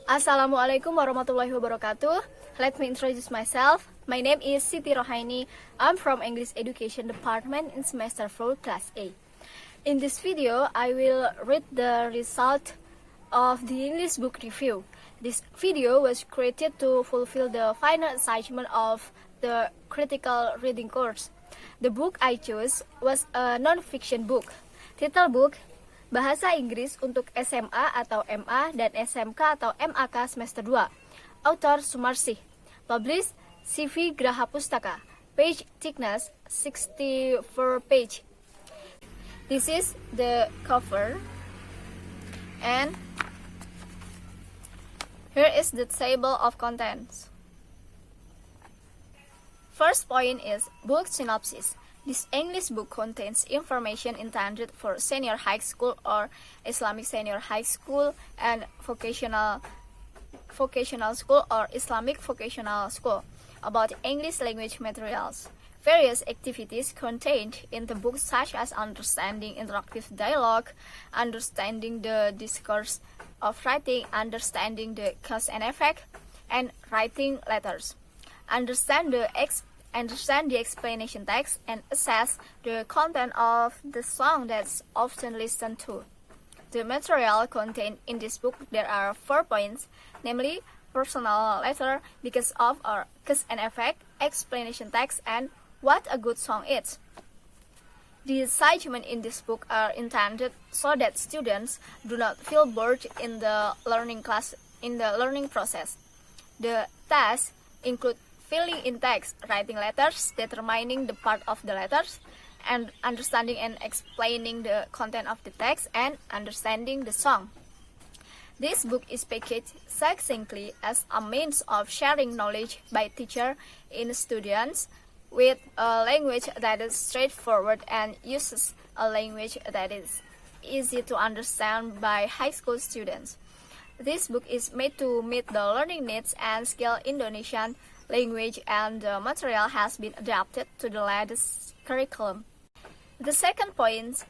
Assalamualaikum warahmatullahi wabarakatuh. Let me introduce myself. My name is Siti Rohaeni. I'm from English Education Department in semester 4, class A. In this video, I will read the result of the English book review. This video was created to fulfill the final assignment of the critical reading course. The book I chose was a non-fiction book. Title book: Bahasa Inggris untuk SMA atau MA dan SMK atau MAK semester 2. Author Synopsis. Published CV Graha Pustaka. Page thickness 64 page. This is the cover. And here is the table of contents. First point is book synopsis. This English book contains information intended for senior high school or Islamic senior high school and vocational school or Islamic vocational school about English language materials. Various activities contained in the book such as understanding interactive dialogue, understanding the discourse of writing, understanding the cause and effect, and writing letters. Understand the explanation text and assess the content of the song that's often listened to. The material contained in this book, there are 4 points, namely personal letter, because of or cause and effect, explanation text, and what a good song is. The assignments in this book are intended so that students do not feel bored in the learning process. The tasks include filling in text, writing letters, determining the part of the letters, and understanding and explaining the content of the text, and understanding the song. This book is packaged succinctly as a means of sharing knowledge by teacher in students with a language that is straightforward and uses a language that is easy to understand by high school students. This book is made to meet the learning needs and skill Indonesian language, and the material has been adapted to the latest curriculum. The second point,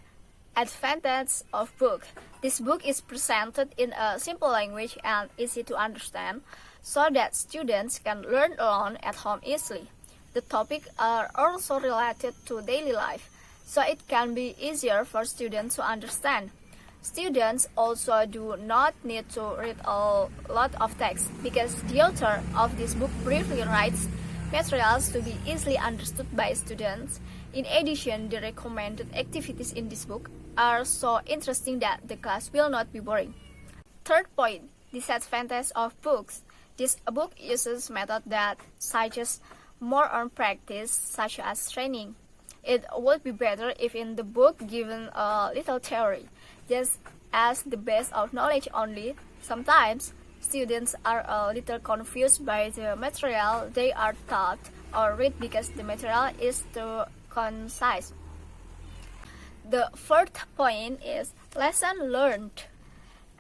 advantage of book. This book is presented in a simple language and easy to understand, so that students can learn alone at home easily. The topics are also related to daily life, so it can be easier for students to understand. Students also do not need to read a lot of text, because the author of this book briefly writes materials to be easily understood by students. In addition, the recommended activities in this book are so interesting that the class will not be boring. Third point, disadvantage of books. This book uses methods that suggest more on practice, such as training. It would be better if in the book given a little theory, just as the base of knowledge only. Sometimes students are a little confused by the material they are taught or read because the material is too concise. The fourth point is lesson learned.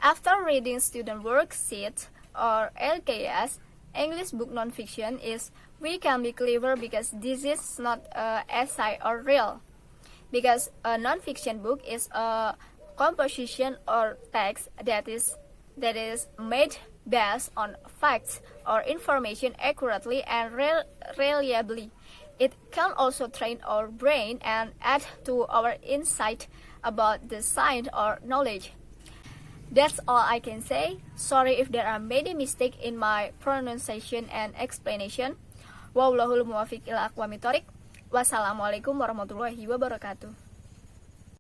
After reading student worksheet or LKS, English book nonfiction is we can be clever because this is not a essay or real. Because a nonfiction book is a composition or text that is made based on facts or information accurately and reliably. It can also train our brain and add to our insight about the science or knowledge. That's all I can say. Sorry if there are many mistakes in my pronunciation and explanation. Wallahul muwaffiq ila aqwamit thoriq. Wassalamualaikum warahmatullahi wabarakatuh.